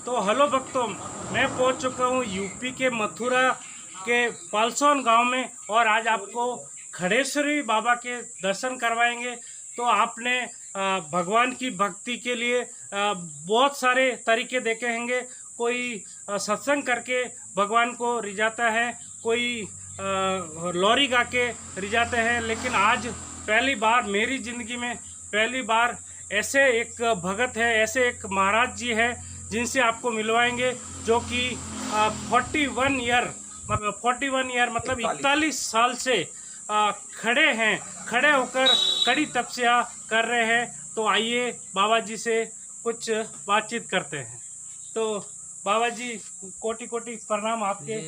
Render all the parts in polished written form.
तो हेलो भक्तों, मैं पहुंच चुका हूं यूपी के मथुरा के पालसोन गांव में और आज आपको खड़ेश्वरी बाबा के दर्शन करवाएंगे। तो आपने भगवान की भक्ति के लिए बहुत सारे तरीके देखे होंगे। कोई सत्संग करके भगवान को रिझाता है, कोई लोरी गा के रिझाते हैं, लेकिन आज पहली बार मेरी ज़िंदगी में पहली बार ऐसे एक भगत है, ऐसे एक महाराज जी है जिनसे आपको मिलवाएंगे, जो कि 41 ईयर मतलब 41 साल से खड़े हैं, खड़े होकर कड़ी तपस्या कर रहे हैं। तो आइए बाबा जी से कुछ बातचीत करते हैं। तो बाबा जी कोटि कोटि प्रणाम आपके।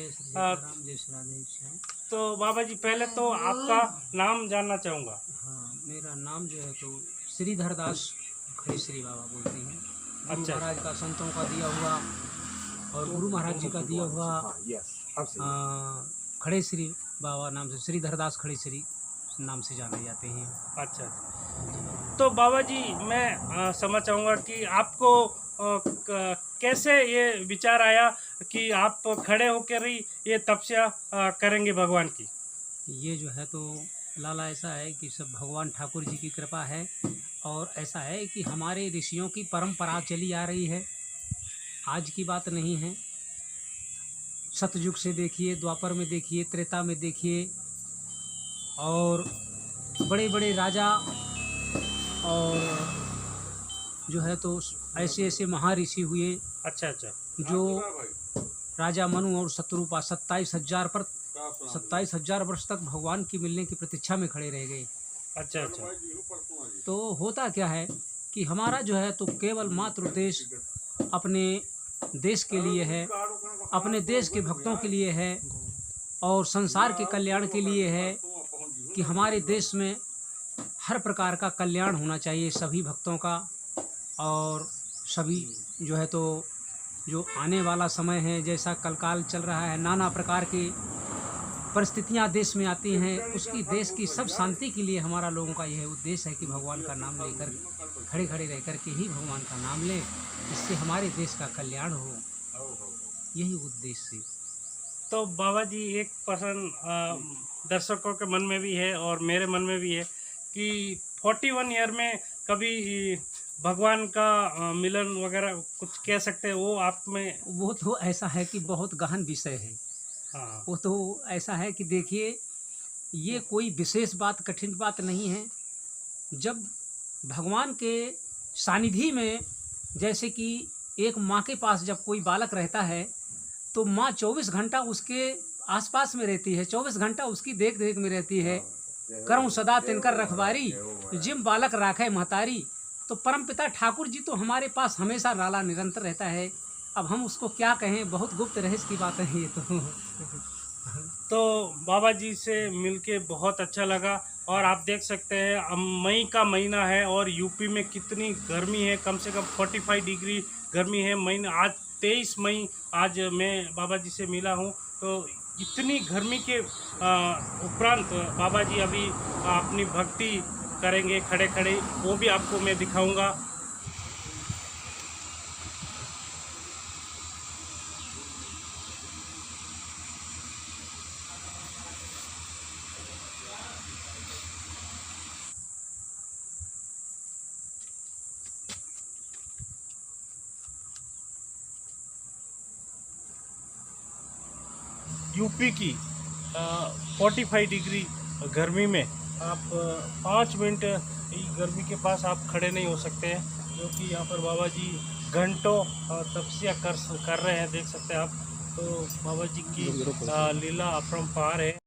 तो बाबा जी पहले तो आपका नाम जानना चाहूँगा। हाँ, मेरा नाम जो है तो श्रीधर दास खड़ेश्वरी बाबा बोलते हैं। गुरु अच्छा। महाराज का, संतों का दिया हुआ और गुरु महाराज जी का दिया हुआ खड़ेश्वरी बाबा नाम से, श्रीधर दास खड़ेश्वरी नाम से जाने जाते हैं। अच्छा, तो बाबा जी मैं समझ चाहूँगा कि आपको कैसे ये विचार आया कि आप खड़े होकर ही ये तपस्या करेंगे भगवान की। ये जो है तो लाला ऐसा है कि सब भगवान ठाकुर जी की कृपा है, और ऐसा है कि हमारे ऋषियों की परंपरा चली आ रही है, आज की बात नहीं है। सतयुग से देखिए, द्वापर में देखिए, त्रेता में देखिए, और बड़े बड़े राजा और जो है तो ऐसे ऐसे महर्षि हुए। अच्छा अच्छा। जो राजा मनु और शत्रुपा 27,000 वर्ष तक भगवान की मिलने की प्रतीक्षा में खड़े रह गए। अच्छा अच्छा। तो होता क्या है कि हमारा जो है तो केवल मात्र देश अपने देश के लिए है, अपने देश के भक्तों के लिए है, और संसार के कल्याण के लिए है कि हमारे देश में हर प्रकार का कल्याण होना चाहिए सभी भक्तों का। और सभी जो है तो जो आने वाला समय है, जैसा कलकाल चल रहा है, नाना प्रकार की परिस्थितियां देश में आती हैं, उसकी देश की सब शांति के लिए हमारा लोगों का यह उद्देश्य है कि भगवान का नाम लेकर खड़े खड़े रह कर के ही भगवान का नाम लें, इससे हमारे देश का कल्याण हो, यही उद्देश्य है। तो बाबा जी एक प्रश्न दर्शकों के मन में भी है और मेरे मन में भी है कि 41 ईयर में कभी भगवान का मिलन वगैरह कुछ कह सकते हैं, वो आप में। वो तो ऐसा है कि बहुत गहन विषय है। हाँ। वो तो ऐसा है कि देखिए, ये कोई विशेष बात, कठिन बात नहीं है। जब भगवान के सानिध्य में, जैसे कि एक माँ के पास जब कोई बालक रहता है तो माँ 24 घंटा उसके आसपास में रहती है, 24 घंटा उसकी देख रेख में रहती है। करऊं सदा तिनकर रखवारी, जिम बालक राखे महतारी। तो परमपिता ठाकुर जी तो हमारे पास हमेशा राला निरंतर रहता है। अब हम उसको क्या कहें, बहुत गुप्त रहस्य की बात है ये तो। तो बाबा जी से मिलके बहुत अच्छा लगा। और आप देख सकते हैं अब मई का महीना है और यूपी में कितनी गर्मी है, कम से कम 45 डिग्री गर्मी है। महीना आज 23 मई, आज मैं बाबा जी से मिला हूँ। तो इतनी गर्मी के उपरांत बाबा जी अभी अपनी भक्ति करेंगे खड़े खड़े, वो भी आपको मैं दिखाऊंगा। यूपी की 45 डिग्री गर्मी में आप 5 मिनट गर्मी के पास आप खड़े नहीं हो सकते हैं, क्योंकि यहाँ पर बाबा जी घंटों तपस्या कर रहे हैं, देख सकते हैं आप। तो बाबा जी की लीला अपरंपार है।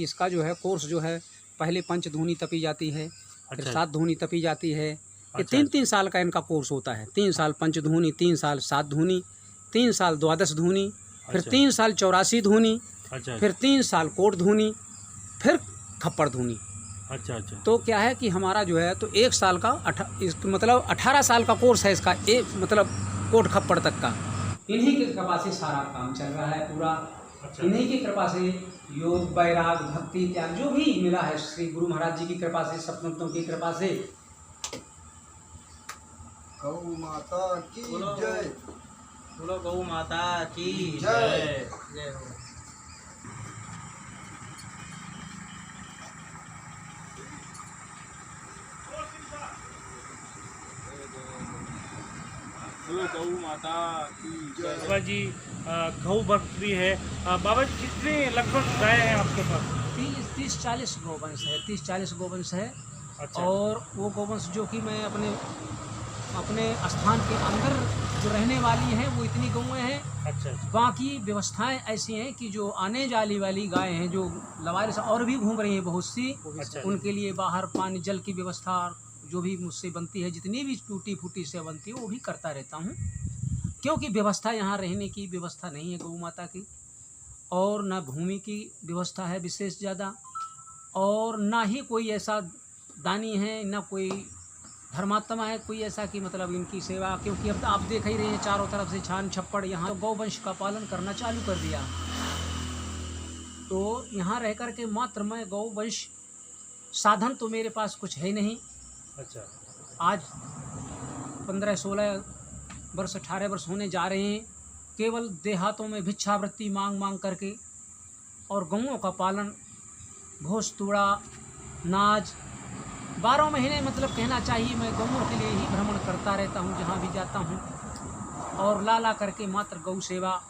कि इसका जो है कोर्स जो है पहले 5 धूनी तपी जाती है, फिर अच्छा। 7 धूनी तपी जाती है। ये अच्छा। 3-3 साल का इनका कोर्स होता है। 3 साल 5 धूनी, 3 साल 7 धूनी, 3 साल 12 धूनी, फिर अच्छा। 3 साल 84 धूनी, अच्छा। फिर 3 साल कोट धूनी, फिर खप्पड़ धूनी। अच्छा। अच्छा। तो क्या है कि हमारा जो है तो 1 साल का मतलब 18 साल का कोर्स है इसका, मतलब कोट खप्पड़ तक का। इन्हीं की कृपा से सारा काम चल रहा है पूरा। अच्छा। इन्हीं की कृपा से योग, वैराग, भक्ति, त्याग जो भी मिला है श्री गुरु महाराज जी की कृपा से, सपनों की कृपा से। गौ माता की जय। बोलो गौ माता की जय। जय हो। बोलो गौ माता की जय। बाबा जी गौ भक्त भी है। बाबा जी कितने लगभग गाय हैं आपके पास? 30-40 गोवंश है, 30-40 गोवंश है। अच्छा। और वो गोवंश जो कि मैं अपने स्थान के अंदर जो रहने वाली हैं वो इतनी गौएँ हैं। अच्छा। बाकी व्यवस्थाएं ऐसी हैं कि जो आने जाने वाली गायें हैं जो लवारिस और भी घूम रही हैं बहुत सी, अच्छा। उनके लिए बाहर पानी जल की व्यवस्था जो भी मुझसे बनती है, जितनी भी टूटी फूटी से बनती है वो भी करता रहता हूँ। क्योंकि व्यवस्था यहाँ रहने की व्यवस्था नहीं है गौ माता की, और न भूमि की व्यवस्था है विशेष ज़्यादा, और ना ही कोई ऐसा दानी है, ना कोई धर्मात्मा है कोई ऐसा कि मतलब इनकी सेवा। क्योंकि अब आप देख ही रहे हैं चारों तरफ से छान छप्पड़, यहाँ गौवंश का पालन करना चालू कर दिया। तो यहाँ रह कर के मात्र मैं गौवंश, साधन तो मेरे पास कुछ है नहीं। अच्छा। आज 15-16 वर्ष 18 वर्ष होने जा रहे हैं, केवल देहातों में भिक्षावृत्ति मांग मांग करके, और गौओं का पालन, भोज तूड़ा, नाज, 12 महीने मतलब कहना चाहिए मैं गौओं के लिए ही भ्रमण करता रहता हूँ जहाँ भी जाता हूँ, और ला करके मात्र गौ सेवा